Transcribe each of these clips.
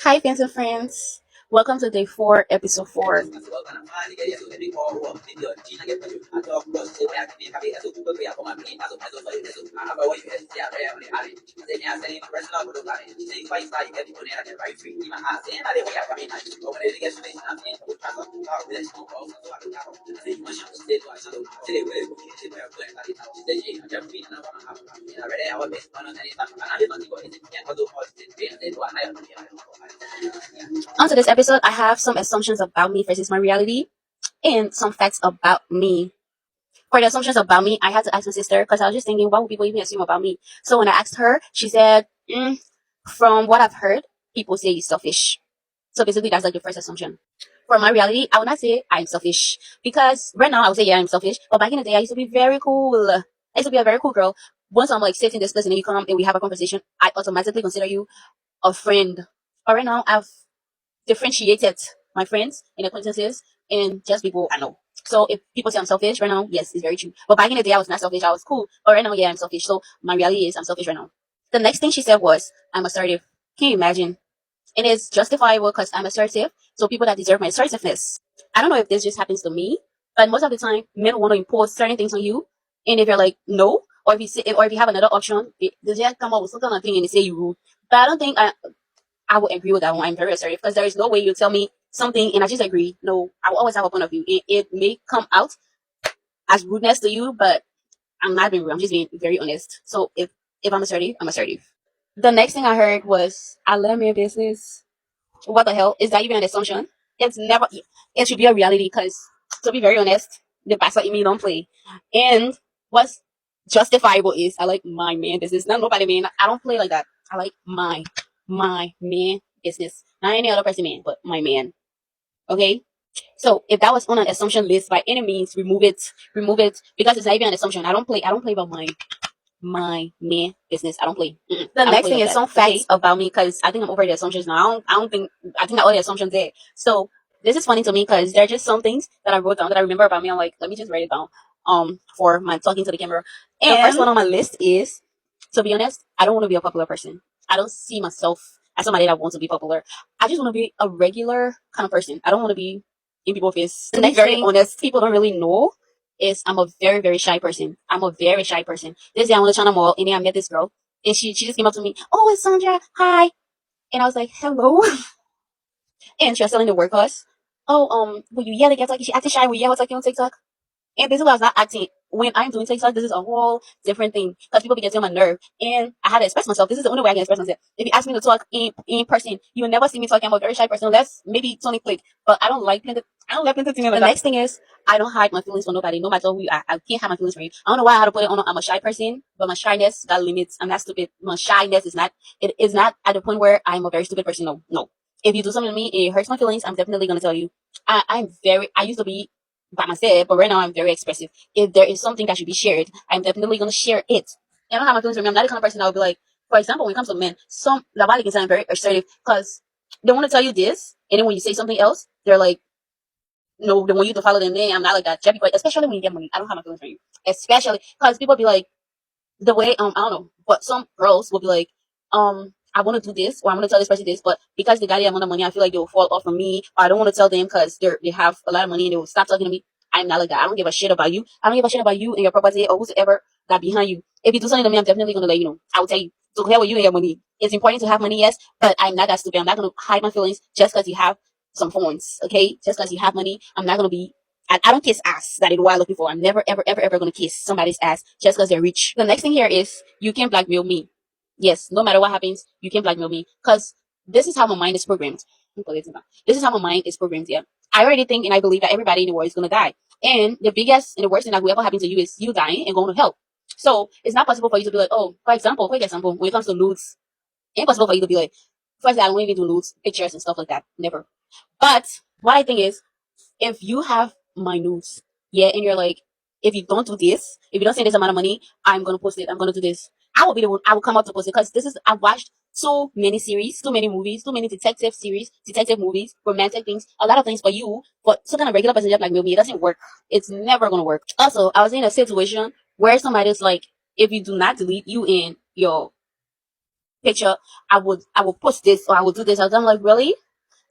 Hi, fans and friends. Welcome to day 4, episode 4. On to this episode, I have some assumptions about me versus my reality and some facts about me. For the assumptions about me, I had to ask my sister because I was just thinking, what would people even assume about me? So when I asked her, she said, from what I've heard, people say you're selfish. So basically, that's like the first assumption. For my reality, I would not say I'm selfish because right now I would say, yeah, I'm selfish. But back in the day, I used to be very cool. I used to be a very cool girl. Once I'm like sitting this place and then you come and we have a conversation, I automatically consider you a friend. But right now, I've differentiated my friends and acquaintances and just people I know. So if people say I'm selfish right now, yes, it's very true. But back in the day, I was not selfish. I was cool. But right now, yeah, I'm selfish. So my reality is I'm selfish right now. The next thing she said was, I'm assertive. Can you imagine? And it's justifiable because I'm assertive. So people that deserve my assertiveness. I don't know if this just happens to me, but most of the time, men want to impose certain things on you. And if you're like, no, or if you say, or if you have another option, they just come up with some kind of thing and they say you rude. But I don't think I will agree with that one. I'm very assertive because there is no way you tell me something and I just agree. No, I will always have a point of view. It may come out as rudeness to you, but I'm not being rude. I'm just being very honest. So if I'm assertive, I'm assertive. The next thing I heard was I love my business. What the hell? Is that even an assumption? It's never, it should be a reality because, to be very honest, the bastard in me don't play. And what's justifiable is I like my man business. Not nobody man. I don't play like that. I like my man business. Not any other person man, but my man. Okay? So if that was on an assumption list by any means, remove it. Remove it because it's not even an assumption. I don't play about my man business. I don't play. The next thing is some facts about me because I think I'm over the assumptions now. I don't think I think that all the assumptions there. So this is funny to me because there are just some things that I wrote down that I remember about me. I'm like, let me just write it down. For my talking to the camera. And the first one on my list is, to be honest, I don't want to be a popular person. I don't see myself as somebody that wants to be popular. I just want to be a regular kind of person. I don't want to be in people's face. To be very honest, people don't really know is I'm a very, very shy person. I'm a very shy person. This day I went to China Mall and then I met this girl and she just came up to me. Oh, it's Sandra. Hi. And I was like, hello. And she was selling the workers. Oh, will you yell at TikTok? She acted shy. Will you yell at on TikTok? And basically, I was not acting. When I'm doing TikTok, this is a whole different thing because people be getting on my nerve, and I had to express myself. This is the only way I can express myself. If you ask me to talk in person, you will never see me talking. I'm a very shy person, unless maybe Tony Click. But I don't like plenty. I don't like plenty things. The next thing is I don't hide my feelings for nobody, no matter who you are. I can't hide my feelings for you. I don't know why I had to put it on. I'm a shy person, but my shyness got limits. I'm not stupid. My shyness is not. It is not at the point where I'm a very stupid person. No, no. If you do something to me, it hurts my feelings. I'm definitely gonna tell you. I'm very. I used to be by myself, but right now I'm very expressive. If there is something that should be shared, I'm definitely gonna share it. I don't have my feelings for me. I'm not the kind of person that would be like, for example, when it comes to men, some Lavali can sound very assertive because they want to tell you this, and then when you say something else, they're like, no, they want you to follow them. I'm not like that. Especially when you get money, I don't have my feelings for you. Especially because people be like, the way I don't know, but some girls will be like, I want to do this or I want to tell this person this, but because they got the amount of money, I feel like they will fall off from me. Or I don't want to tell them because they have a lot of money and they will stop talking to me. I'm not like that. I don't give a shit about you. I don't give a shit about you and your property or whoever that behind you. If you do something to me, I'm definitely gonna let you know. I will tell you. So hell with you and your money. It's important to have money, yes, but I'm not that stupid. I'm not gonna hide my feelings just because you have some phones, okay? Just because you have money, I'm not gonna be. I don't kiss ass. That is what I'm looking for. I'm never, ever, ever, ever gonna kiss somebody's ass just because they're rich. The next thing here is you can blackmail me. Yes, no matter what happens, you can blackmail me because this is how my mind is programmed. This is how my mind is programmed. Yeah, I already think and I believe that everybody in the world is gonna die, and the biggest and the worst thing that will ever happen to you is you dying and going to hell. So it's not possible for you to be like, oh, for example, quick example, when it comes to nudes, impossible for you to be like, first, I don't even do nudes, pictures and stuff like that. Never. But what I think is, if you have my nudes, yeah, and you're like, if you don't do this, if you don't send this amount of money, I'm gonna post it. I'm gonna do this. I will be the one. I will come out to post it because this is. I've watched so many series, too many movies, too many detective series, detective movies, romantic things, a lot of things for you. But some kind of regular person just like me, it doesn't work. It's never gonna work. Also, I was in a situation where somebody's like, if you do not delete you in your picture, I would post this or I would do this. I'm like, really?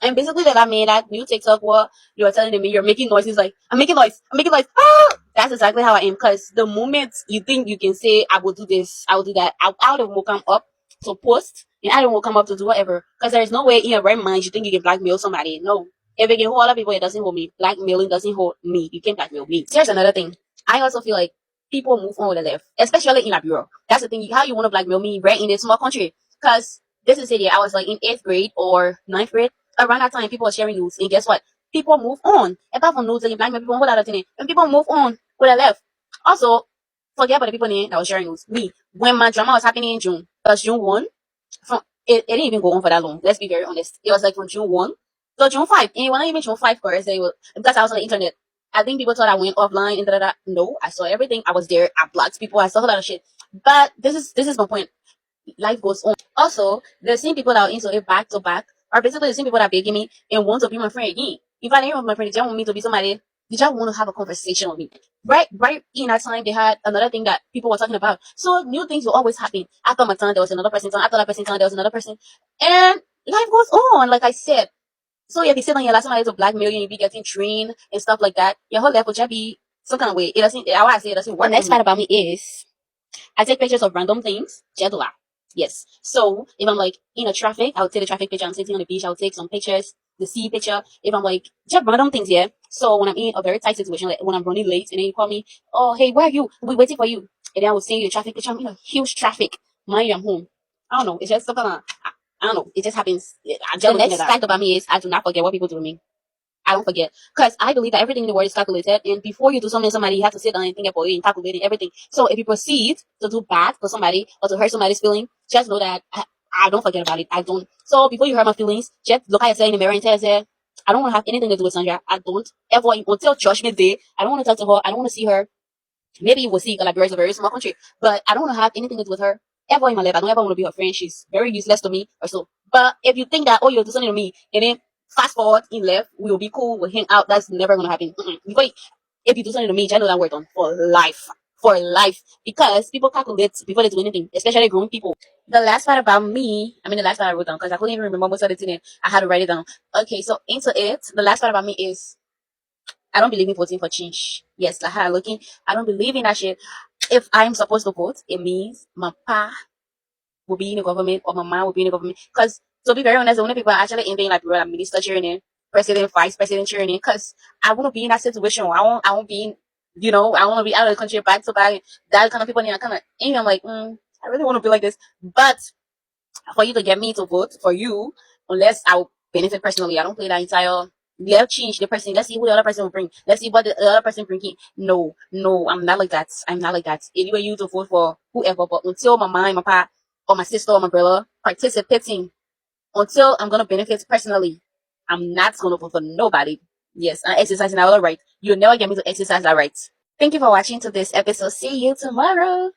And basically, that I made that new TikTok where you are telling me you're making noises like, I'm making noise, I'm making noise. Ah! That's exactly how I am. Because the moment you think you can say, I will do this, I will do that, I will come up to post, and I don't will come up to do whatever. Because there is no way in your right mind you think you can blackmail somebody. No. If it can hold other people, it doesn't hold me. Blackmailing doesn't hold me. You can't blackmail me. Here's another thing. I also feel like people move on with their life, especially in Liberia. That's the thing. How you want to blackmail me right in a small country? Because this is it. Yeah, I was like in 8th grade or 9th grade. Around that time, people were sharing news, and guess what? People move on. Apart from news, and blackmail people, what other thing? And people move on with their life. Also, forget about the people that was sharing news. Me, when my drama was happening in June, because June 1, from it didn't even go on for that long. Let's be very honest. It was like from June 1 to June 5. And it wasn't even June 5 first. They were, because I was on the internet. I think people thought I went offline and da da da. No, I saw everything. I was there. I blocked people. I saw a lot of shit. But this is my point. Life goes on. Also, the same people that are into it back to back are basically the same people that begging me and want to be my friend again. If I didn't want my friend, they just want me to be somebody. They just want to have a conversation with me. Right in that time, they had another thing that people were talking about. So new things will always happen. After my time, there was another person. After that person time, there was another person. And life goes on, like I said. So if you sit on your last somebody to blackmail you and you be getting trained and stuff like that, your whole life will just be some kind of way. It doesn't, I want to say it doesn't work. The next part about me is I take pictures of random things. Jedula. Yes. So if I'm like in a traffic, I'll take the traffic picture. I'm sitting on the beach, I'll take some pictures, the sea picture. If I'm like just random things, yeah. So when I'm in a very tight situation, like when I'm running late and then you call me, oh hey, where are you? We're waiting for you. And then I will send you a traffic picture. I'm in a huge traffic. Mind you, I'm home. I don't know. It's just something I don't know. It just happens. I just the next fact about me is I do not forget what people do to me. I don't forget. Because I believe that everything in the world is calculated. And before you do something to somebody, you have to sit down and think about it and calculate everything. So if you proceed to do bad for somebody or to hurt somebody's feeling, just know that I don't forget about it. I don't. So before you hurt my feelings, just look at yourself in the mirror and tell yourself, I don't want to have anything to do with Sandra. I don't ever, until Judgment Day, I don't want to talk to her. I don't want to see her. Maybe you will see because Liberia is a very small country, but I don't want to have anything to do with her ever in my life. I don't ever want to be her friend. She's very useless to me or so. But if you think that, oh, you'll do something to me, and then fast forward in life, we'll be cool, we'll hang out, that's never going to happen. Because if you do something to me, just know that we're done for life. For life. Because people calculate before they do anything, especially grown people. The last part about me, the last part I wrote down because I couldn't even remember most of the thing. I had to write it down. Okay, so into it, the last part about me is I don't believe in voting for change. Yes, like how I'm looking, I don't believe in that shit. If I'm supposed to vote, it means my pa will be in the government or my mom will be in the government. Because to be very honest, the only people are actually envying like people like minister cheering, president, vice president cheering, because I want to be in that situation. I won't be in, I want to be out of the country back to back. That kind of people, I kind of envy. I'm like, I really want to be like this. But for you to get me to vote for you, unless I will benefit personally, I don't play that entire. Let's change the person. Let's see who the other person will bring. Let's see what the other person bringing. No, I'm not like that. I'm not like that. Anyway, you to vote for whoever, but until my mom, my pa, or my sister or my brother participating, until I'm gonna benefit personally, I'm not gonna vote for nobody. Yes, I'm exercising our right. You'll never get me to exercise that right. Thank you for watching to this episode. See you tomorrow.